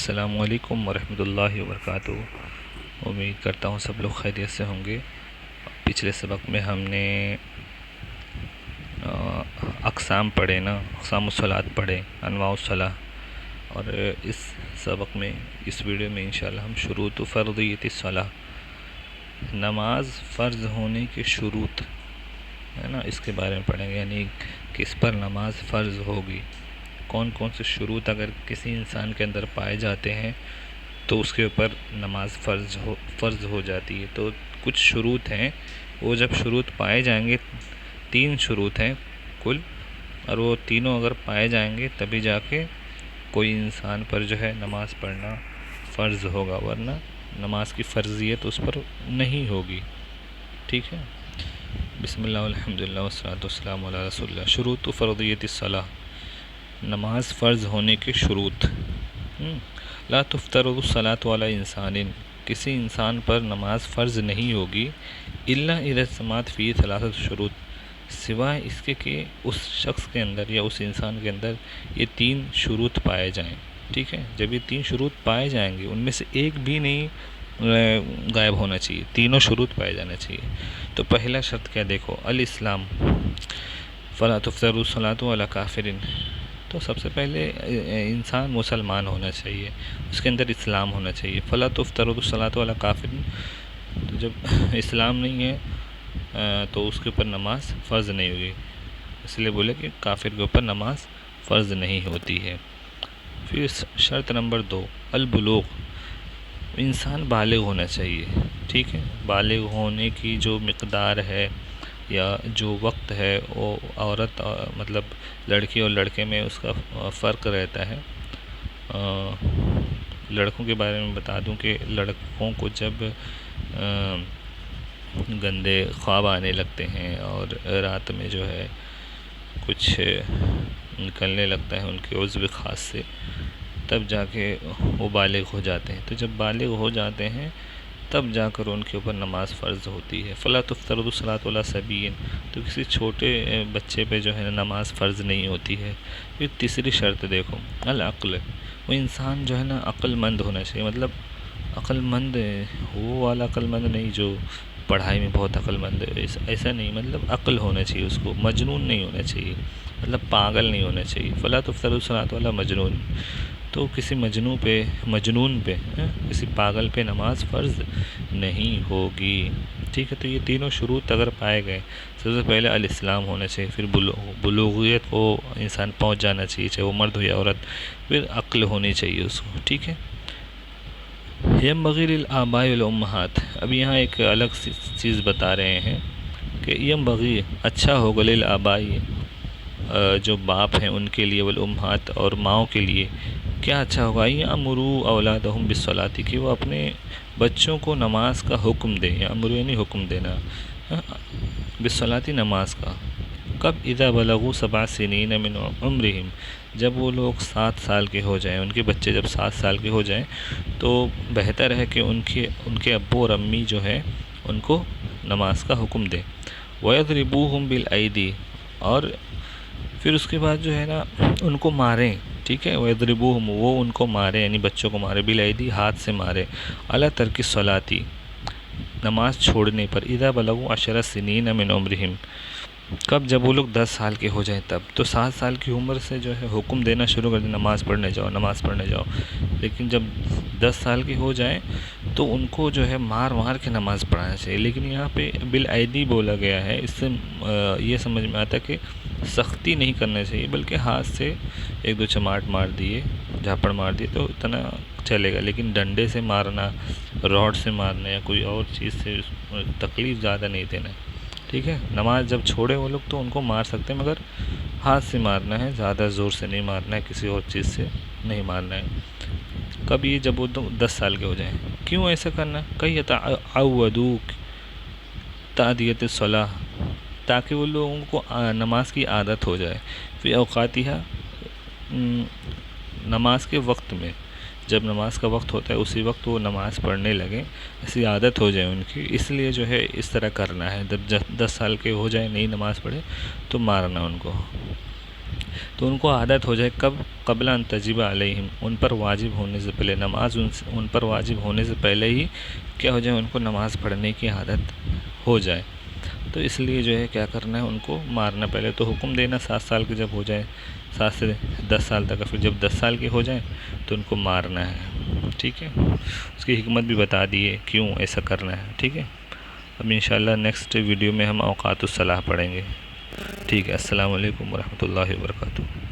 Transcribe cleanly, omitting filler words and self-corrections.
السلام علیکم ورحمۃ اللہ وبرکاتہ۔ امید کرتا ہوں سب لوگ خیریت سے ہوں گے۔ پچھلے سبق میں ہم نے اقسام پڑھے نا، اقسام الصلاۃ پڑھے، انواع الصلاۃ، اور اس سبق میں، اس ویڈیو میں انشاءاللہ ہم شروط فرضیت الصلاۃ، نماز فرض ہونے کے شروط ہے نا، اس کے بارے میں پڑھیں گے، یعنی کس پر نماز فرض ہوگی، کون کون سے شروط اگر کسی انسان کے اندر پائے جاتے ہیں تو اس کے اوپر نماز فرض ہو جاتی ہے۔ تو کچھ شروط ہیں، وہ جب شروط پائے جائیں گے، 3 شروط ہیں کل، اور وہ تینوں اگر پائے جائیں گے تبھی جا کے کوئی انسان پر جو ہے نماز پڑھنا فرض ہوگا، ورنہ نماز کی فرضیت اس پر نہیں ہوگی۔ ٹھیک ہے، بسم اللہ والحمدللہ والصلاۃ والسلام علی رسول اللہ۔ شروط فرضیت الصلاۃ، نماز فرض ہونے کے شروط۔ لا تفترض الصلاۃ علی انسان، کسی انسان پر نماز فرض نہیں ہوگی، الا اذا اجتمعت فیہ ثلاثۃ شروط، سوائے اس کے کہ اس شخص کے اندر یا اس انسان کے اندر یہ 3 شروط پائے جائیں۔ ٹھیک ہے، جب یہ 3 شروط پائے جائیں گے، ان میں سے ایک بھی نہیں غائب ہونا چاہیے، تینوں شروط پائے جانا چاہیے۔ تو پہلا شرط کیا، دیکھو، الاسلام، فلا تفترض الصلاۃ علی کافر، تو سب سے پہلے انسان مسلمان ہونا چاہیے، اس کے اندر اسلام ہونا چاہیے۔ فلا تفترض الصلاۃ علی کافر، تو جب اسلام نہیں ہے تو اس کے اوپر نماز فرض نہیں ہوگی، اس لیے بولے کہ کافر کے اوپر نماز فرض نہیں ہوتی ہے۔ پھر شرط نمبر 2، البلوغ، انسان بالغ ہونا چاہیے۔ ٹھیک ہے، بالغ ہونے کی جو مقدار ہے یا جو وقت ہے، وہ عورت مطلب لڑکی اور لڑکے میں اس کا فرق رہتا ہے۔ لڑکوں کے بارے میں بتا دوں کہ لڑکوں کو جب گندے خواب آنے لگتے ہیں اور رات میں جو ہے کچھ نکلنے لگتا ہے ان کے عضو خاص سے، تب جا کے وہ بالغ ہو جاتے ہیں۔ تو جب بالغ ہو جاتے ہیں تب جا کر ان کے اوپر نماز فرض ہوتی ہے۔ فلا تفترض الصلاۃ علی صبی، تو کسی چھوٹے بچے پہ جو ہے نماز فرض نہیں ہوتی ہے۔ پھر تیسری شرط دیکھو، العقل، وہ انسان جو ہے نا عقل مند ہونا چاہیے، مطلب عقل مند وہ والا عقل مند نہیں جو پڑھائی میں بہت عقل مند ہے، ایسا نہیں، مطلب عقل ہونا چاہیے اس کو، مجنون نہیں ہونا چاہیے، مطلب پاگل نہیں ہونا چاہیے۔ فلا تفترض الصلاۃ علی مجنون، تو کسی مجنون پہ کسی پاگل پہ نماز فرض نہیں ہوگی۔ ٹھیک ہے، تو یہ تینوں شروط اگر پائے گئے، سب سے پہلے الاسلام ہونا چاہیے، پھر بلوغیت کو انسان پہنچ جانا چاہیے، چاہے وہ مرد ہو یا عورت، پھر عقل ہونی چاہیے اس کو۔ ٹھیک ہے، ینبغی للآباء والامہات، اب یہاں ایک الگ چیز بتا رہے ہیں کہ ینبغی، اچھا ہوگا، للآباء، جو باپ ہیں ان کے لیے، والامہات، اور ماؤں کے لیے، کیا اچھا ہوگا، یامروا اولادہم بالصلاۃ، کہ وہ اپنے بچوں کو نماز کا حکم دیں، یامروا یعنی حکم دینا، بالصلاۃ، نماز کا، کب، اذا بلغوا 7 سنین من عمرہم، جب وہ لوگ 7 سال کے ہو جائیں، ان کے بچے جب 7 سال کے ہو جائیں تو بہتر ہے کہ ان کے ابو اور امی جو ہے ان کو نماز کا حکم دیں۔ وَيَضْرِبُوهُمْ بِالْأَيْدِي، اور پھر اس کے بعد جو ہے نا ان کو ماریں۔ ٹھیک ہے، وَيَضْرِبُوهُمْ، وہ ان کو مارے، یعنی بچوں کو مارے، بِالْأَيْدِي، ہاتھ سے مارے، عَلَى تَرْكِ الصَّلَاةِ، نماز چھوڑنے پر، اذا بلغوا 10 سنین من عمرہم، کب، جب وہ لوگ 10 سال کے ہو جائیں تب۔ تو 7 سال کی عمر سے جو ہے حکم دینا شروع کر دیں، نماز پڑھنے جاؤ، نماز پڑھنے جاؤ، لیکن جب 10 سال کے ہو جائیں تو ان کو جو ہے مار کے نماز پڑھانا چاہیے۔ لیکن یہاں پہ بالایدی بولا گیا ہے، اس سے یہ سمجھ میں آتا ہے کہ سختی نہیں کرنا چاہیے، بلکہ ہاتھ سے 1-2 چماٹ مار دیے، جھاپڑ مار دیے تو اتنا چلے گا، لیکن ڈنڈے سے مارنا، راڈ سے مارنا یا کوئی اور چیز سے تکلیف زیادہ نہیں دینا ہے۔ ٹھیک ہے، نماز جب چھوڑے وہ لوگ تو ان کو مار سکتے ہیں، مگر ہاتھ سے مارنا ہے، زیادہ زور سے نہیں مارنا ہے، کسی اور چیز سے نہیں مارنا ہے۔ کب، یہ جب وہ 10 سال کے ہو جائیں۔ کیوں ایسا کرنا، کہ یتعودوا تأدیۃ الصلاۃ، تاکہ وہ لوگوں کو نماز کی عادت ہو جائے، فی اوقاتہا، نماز کے وقت میں، جب نماز کا وقت ہوتا ہے اسی وقت وہ نماز پڑھنے لگیں، ایسی عادت ہو جائے ان کی، اس لیے جو ہے اس طرح کرنا ہے، جب 10 سال کے ہو جائیں نہیں نماز پڑھے تو مارنا ان کو۔ تو ان کو عادت ہو جائے کب؟ قبل ان تجب علیہم، ان پر واجب ہونے سے پہلے، نماز ان پر واجب ہونے سے پہلے ہی کیا ہو جائے، ان کو نماز پڑھنے کی عادت ہو جائے۔ تو اس لیے جو ہے کیا کرنا ہے، ان کو مارنا، پہلے تو حکم دینا 7 سال کے جب ہو جائے، 7 سے 10 سال تک، پھر جب 10 سال کے ہو جائیں تو ان کو مارنا ہے، ٹھیک ہے۔ اس کی حکمت بھی بتا دیے کیوں ایسا کرنا ہے، ٹھیک ہے۔ اب انشاءاللہ نیکسٹ ویڈیو میں ہم اوقات الصلاح پڑھیں گے، ٹھیک ہے۔ السلام علیکم ورحمۃ اللہ وبرکاتہ۔